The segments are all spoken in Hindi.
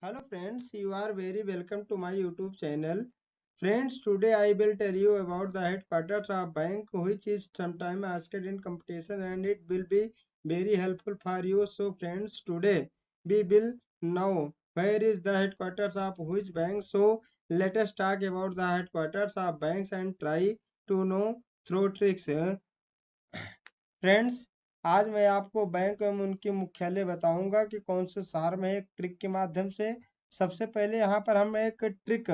Hello friends, you are very welcome to my YouTube channel. Friends, today I will tell you about the headquarters of bank which is sometimes asked in competition and it will be very helpful for you. So friends, today we will know where is the headquarters of which bank. So let us talk about the headquarters of banks and try to know through tricks. Friends, आज मैं आपको बैंक एवं उनके मुख्यालय बताऊंगा कि कौन से शहर में एक ट्रिक के माध्यम से। सबसे पहले यहाँ पर हम एक ट्रिक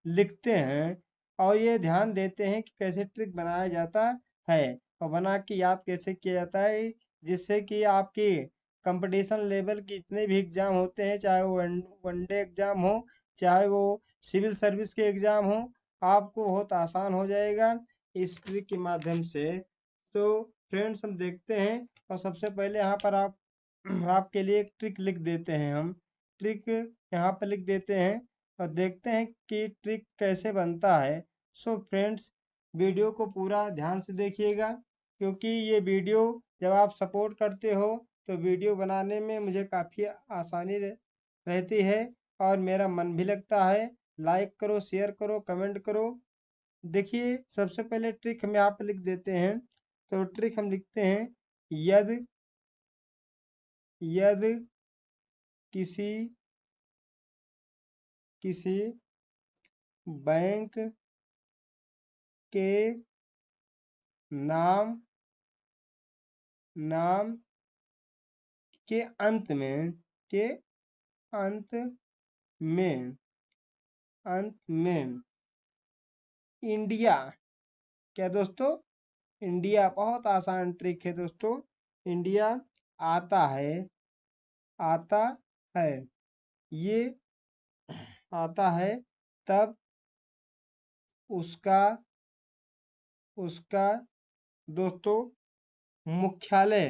लिखते हैं और ये ध्यान देते हैं कि कैसे ट्रिक बनाया जाता है और बना के याद कैसे किया जाता है, जिससे कि आपकी कंपटीशन लेवल के जितने भी एग्जाम होते हैं, चाहे वो वनडे एग्जाम हो, चाहे वो सिविल सर्विस के एग्जाम हो, आपको बहुत आसान हो जाएगा इस ट्रिक के माध्यम से। तो फ्रेंड्स, हम देखते हैं और सबसे पहले यहाँ पर आपके लिए एक ट्रिक लिख देते हैं। हम ट्रिक यहाँ पर लिख देते हैं और देखते हैं कि ट्रिक कैसे बनता है। सो फ्रेंड्स, वीडियो को पूरा ध्यान से देखिएगा, क्योंकि ये वीडियो जब आप सपोर्ट करते हो तो वीडियो बनाने में मुझे काफ़ी आसानी रहती है और मेरा मन भी लगता है। लाइक करो, शेयर करो, कमेंट करो। देखिए, सबसे पहले ट्रिक हम यहाँ पे लिख देते हैं। तो ट्रिक हम लिखते हैं, यदि यदि किसी किसी बैंक के नाम नाम के अंत में के अंत में अंत में इंडिया, क्या दोस्तों, इंडिया, बहुत आसान ट्रिक है दोस्तों। इंडिया आता है, आता है, ये आता है, तब उसका उसका दोस्तों मुख्यालय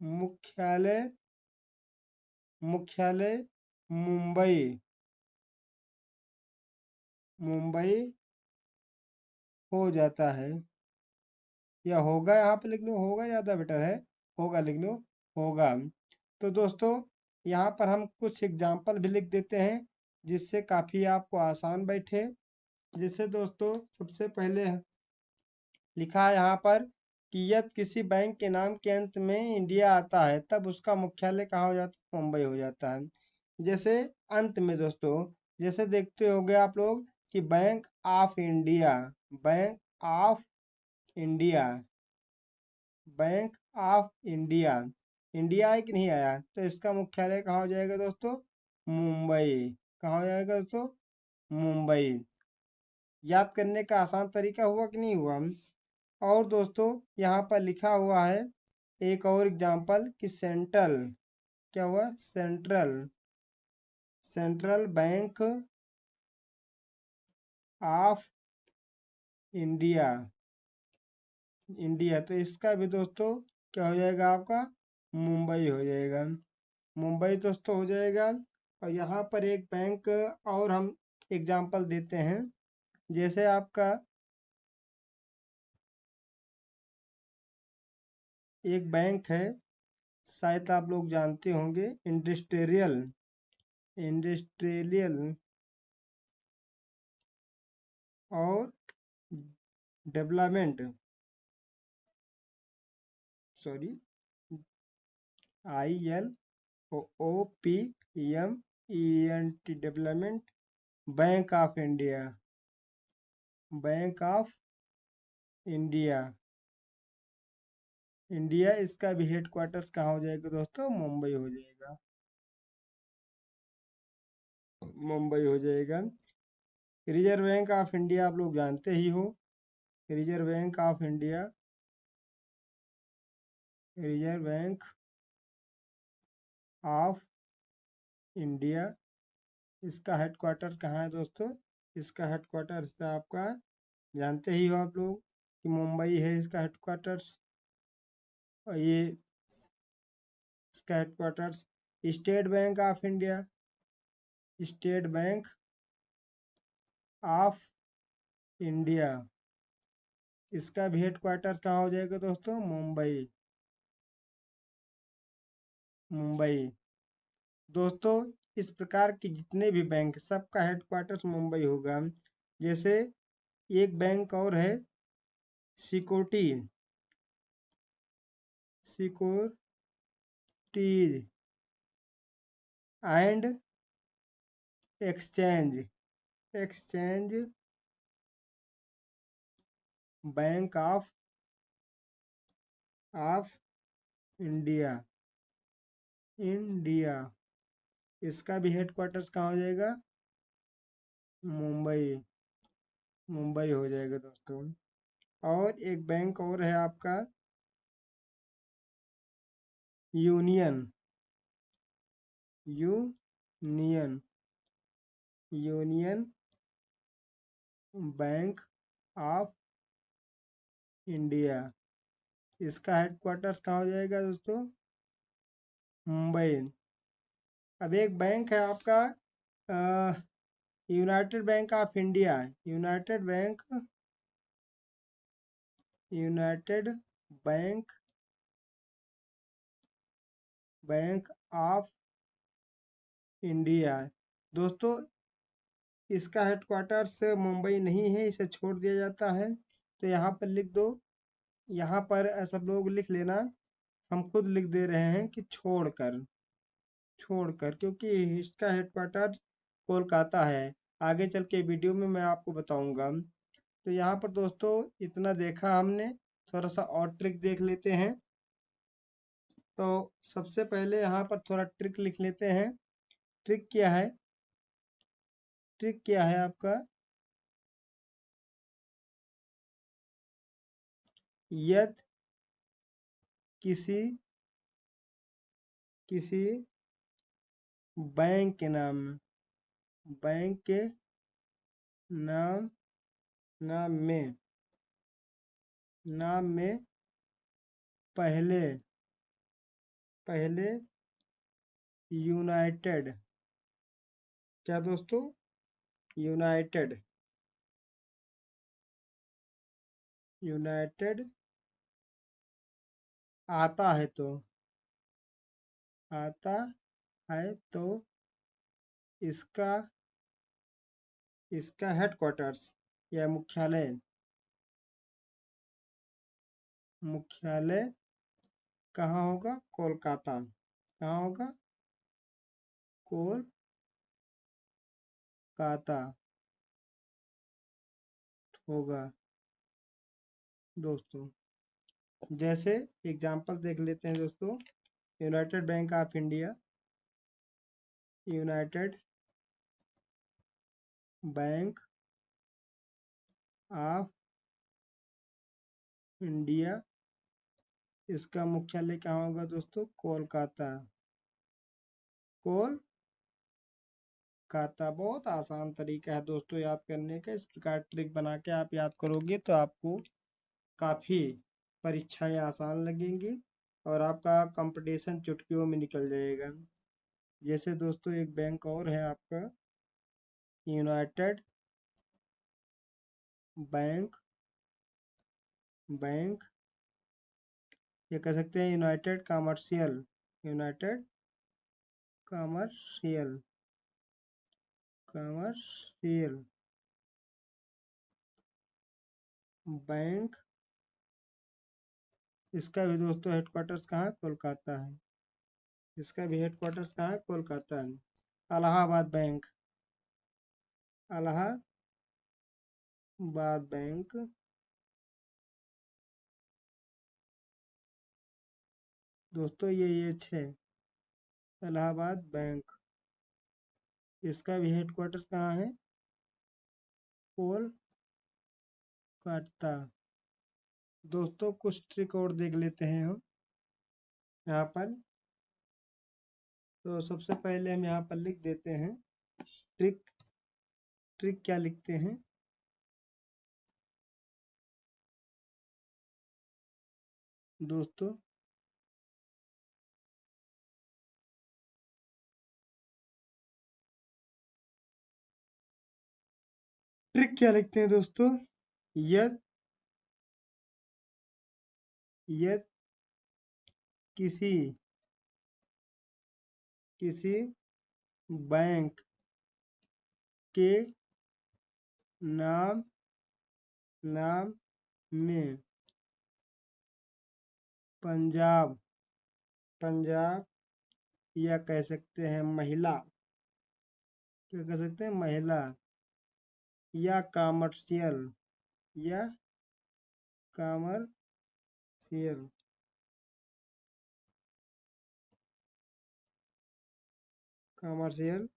मुख्यालय मुख्यालय मुंबई मुंबई हो जाता है, या होगा। यहाँ पे लिख लो, होगा ज़्यादा बेटर है, होगा लिख लो, होगा। तो दोस्तों, यहाँ पर हम कुछ एग्जाम्पल भी लिख देते हैं जिससे काफ़ी आपको आसान बैठे। जिससे दोस्तों, सबसे पहले लिखा है यहाँ पर कि यदि किसी बैंक के नाम के अंत में इंडिया आता है तब उसका मुख्यालय कहाँ हो जाता है? मुंबई हो जाता है। जैसे अंत में दोस्तों, जैसे देखते होंगे आप लोग कि bank of India, bank of India, bank of India, India है कि नहीं आया, तो इसका मुख्यालय कहाँ हो जाएगा दोस्तों? मुंबई। कहाँ हो जाएगा दोस्तों? मुंबई। याद करने का आसान तरीका हुआ कि नहीं हुआ? और दोस्तों, यहाँ पर लिखा हुआ है एक और एग्जाम्पल कि सेंट्रल, क्या हुआ? Central central bank of India, India, तो इसका भी दोस्तों क्या हो जाएगा? आपका मुंबई हो जाएगा। मुंबई दोस्तों हो जाएगा। और यहाँ पर एक बैंक और हम एग्जाम्पल देते हैं। जैसे आपका एक बैंक है, शायद आप लोग जानते होंगे, इंडस्ट्रियल इंडस्ट्रियल और development, sorry, ILOOPMENT, development bank of India, bank of India, India, इसका भी हेड क्वार्टर्स कहाँ हो जाएगा दोस्तों? मुंबई हो जाएगा, मुंबई हो जाएगा। रिजर्व बैंक ऑफ इंडिया आप लोग जानते ही हो, reserve bank of India, reserve bank of India, इसका हेडक्वार्टर कहाँ है दोस्तों? इसका हेडक्वार्टर से आपका जानते ही हो आप लोग कि मुंबई है इसका हेडक्वार्टर्स। और ये इसका headquarters state bank of India, state bank of India, इसका भी हेडक्वार्टर कहाँ हो जाएगा दोस्तों? मुंबई, मुंबई। दोस्तों इस प्रकार के जितने भी बैंक सबका हेडक्वार्टर मुंबई होगा। जैसे एक बैंक और है security securities and exchange bank of India इसका भी हेडक्वार्टर्स कहाँ हो जाएगा? मुंबई मुंबई हो जाएगा दोस्तों। और एक बैंक और है आपका union union union bank of India इसका हेडक्वार्टर्स कहाँ हो जाएगा दोस्तों? मुंबई। अब एक बैंक है आपका United bank of India United bank of India. दोस्तों इसका हेडक्वार्टर्स मुंबई नहीं है, इसे छोड़ दिया जाता है। तो यहाँ पर लिख दो, यहाँ पर सब लोग लिख लेना, हम खुद लिख दे रहे हैं कि छोड़कर क्योंकि इसका हेडक्वार्टर कोलकाता है। आगे चल के वीडियो में मैं आपको बताऊंगा। तो यहाँ पर दोस्तों इतना देखा हमने, थोड़ा सा और ट्रिक देख लेते हैं। तो सबसे पहले यहाँ पर थोड़ा ट्रिक लिख लेते हैं। ट्रिक क्या है? ट्रिक क्या है आपका? यदि किसी बैंक के नाम नाम में पहले यूनाइटेड, क्या दोस्तों? यूनाइटेड आता है तो इसका हेडक्वार्टर्स या मुख्यालय कहाँ होगा? कोलकाता। कहाँ होगा? कोलकाता होगा दोस्तों। जैसे एग्जांपल देख लेते हैं दोस्तों। United bank of India United bank of India इसका मुख्यालय कहाँ होगा दोस्तों? कोलकाता। बहुत आसान तरीका है दोस्तों याद करने का। इस प्रकार ट्रिक बना के आप याद करोगे तो आपको काफी परीक्षाएं आसान लगेंगी और आपका कंपटीशन चुटकियों में निकल जाएगा। जैसे दोस्तों एक बैंक और है आपका यूनाइटेड बैंक ये कह सकते हैं यूनाइटेड कमर्शियल बैंक। इसका भी दोस्तों हेडक्वार्टर्स कहाँ है? कोलकाता है। इसका भी हेडक्वार्टर्स कहाँ है? कोलकाता है। इलाहाबाद बैंक दोस्तों ये 6 इलाहाबाद बैंक इसका भी हेडक्वार्टर्स कहाँ है? कोलकाता। दोस्तों कुछ ट्रिक और देख लेते हैं हम यहाँ पर। तो सबसे पहले हम यहाँ पर लिख देते हैं ट्रिक। ट्रिक क्या लिखते हैं दोस्तों? ट्रिक क्या लिखते हैं दोस्तों? यदि यदि किसी बैंक के नाम नाम में पंजाब पंजाब, या कह सकते हैं महिला, क्या कह सकते हैं महिला, या कॉमर्शियल, या कॉमर्शियल कॉमर्शियल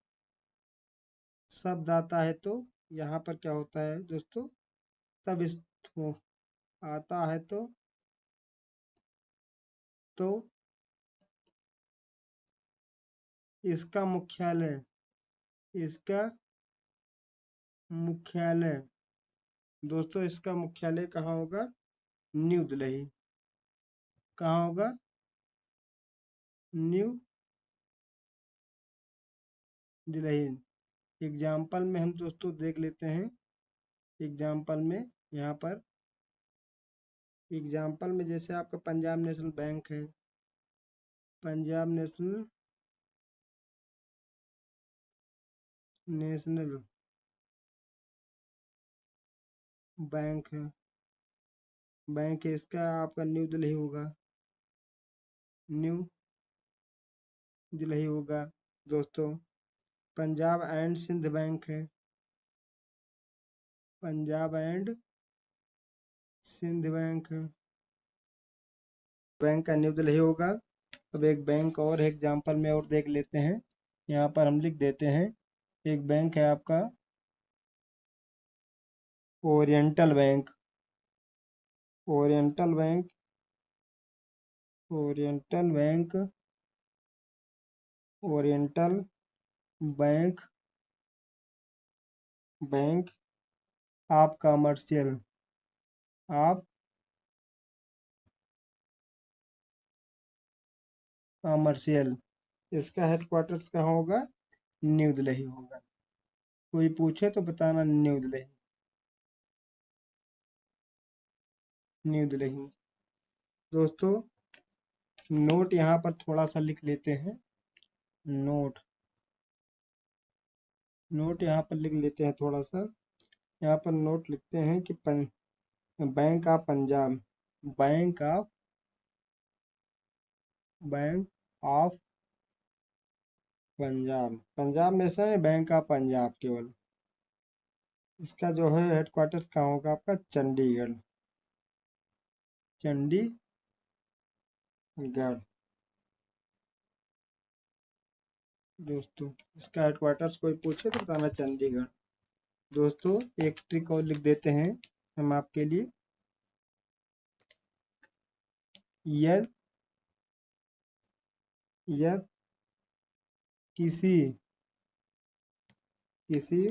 शब्द आता है तो यहाँ पर क्या होता है दोस्तों, तब इस आता है तो इसका मुख्यालय इसका मुख्यालय दोस्तों इसका मुख्यालय कहाँ होगा, न्यू दिल्ली। कहाँ होगा, न्यू दिल्ली। एग्जाम्पल में हम दोस्तों देख लेते हैं, एग्जाम्पल में यहाँ पर एग्जाम्पल में जैसे आपका पंजाब नेशनल बैंक है, पंजाब नेशनल बैंक है, बैंक है, इसका आपका न्यू दिल्ली होगा, न्यू दिल्ली होगा दोस्तों। पंजाब एंड सिंध बैंक है, पंजाब एंड सिंध बैंक है, बैंक का न्यू दिल्ली होगा। अब एक बैंक और एग्जाम्पल में और देख लेते हैं, यहाँ पर हम लिख देते हैं, एक बैंक है आपका oriental bank, oriental bank, oriental bank, oriental bank, bank of commercial, of commercial, इसका हेडक्वार्टर्स कहाँ होगा, न्यू दिल्ली होगा। कोई पूछे तो बताना न्यू दिल्ली, न्यू दिल्ली। दोस्तों नोट यहाँ पर थोड़ा सा लिख लेते हैं, नोट नोट यहाँ पर लिख लेते हैं थोड़ा सा, यहाँ पर नोट लिखते हैं कि bank of Punjab, bank of bank of Punjab, Punjab national है, बैंक ऑफ पंजाब केवल, इसका जो है हेडक्वार्टर्स कहाँ होगा आपका, चंडीगढ़, चंडीगढ़ दोस्तों। इसका हेडक्वार्टर्स कोई पूछे तो बताना चंडीगढ़। दोस्तों एक ट्रिक और लिख देते हैं हम आपके लिए, यदि यदि किसी किसी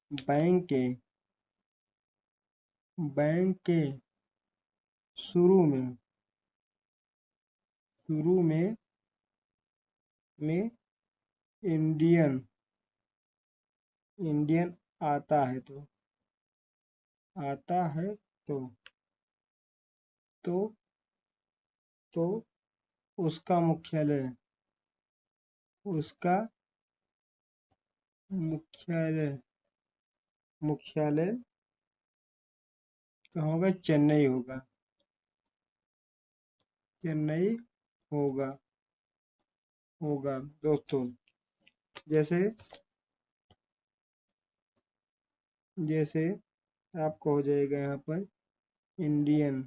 बैंक के शुरू में इंडियन इंडियन आता है आता है तो तो तो उसका उसका मुख्यालय मुख्यालय कहाँ होगा, चेन्नई होगा, चेन्नई होगा होगा दोस्तों। जैसे जैसे आपको हो जाएगा यहाँ पर इंडियन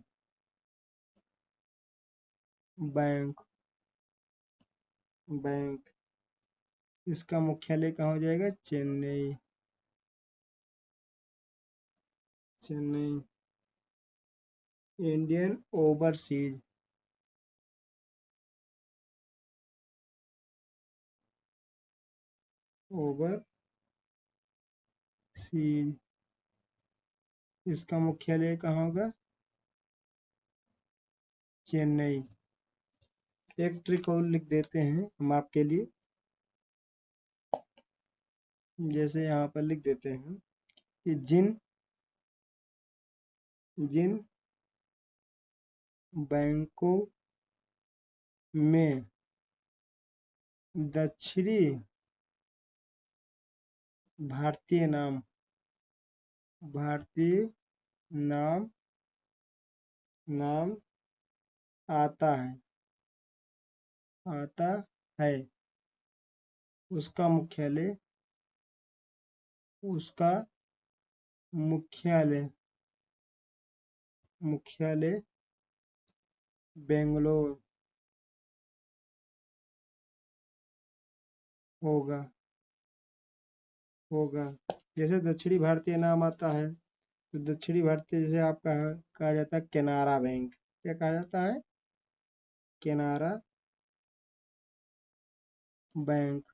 बैंक, बैंक इसका मुख्यालय कहाँ हो जाएगा, Chennai, Chennai. Indian overseas, overseas इसका मुख्यालय कहाँ होगा, चेन्नई। एक ट्रिक और लिख देते हैं हम आपके लिए, जैसे यहाँ पर लिख देते हैं कि जिन जिन बैंकों में दक्षिणी भारतीय नाम नाम आता है। उसका मुख्यालय बेंगलोर होगा। जैसे दक्षिणी भारतीय नाम आता है, तो दक्षिणी भारतीय जैसे आपका कहा जाता है केनरा बैंक। क्या कहा जाता है? केनरा बैंक।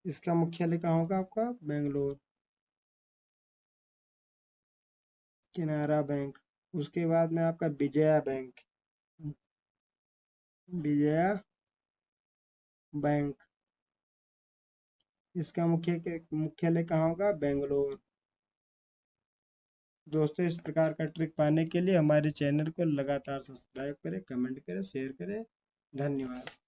इसका मुख्यालय कहाँ होगा आपका? बेंगलोर। केनरा बैंक। उसके बाद में आपका विजया बैंक। इसका मुख्यालय कहाँ होगा? बेंगलोर। दोस्तों, इस प्रकार का ट्रिक पाने के लिए हमारे चैनल को लगातार सब्सक्राइब करें, कमेंट करें, शेयर करें। धन्यवाद।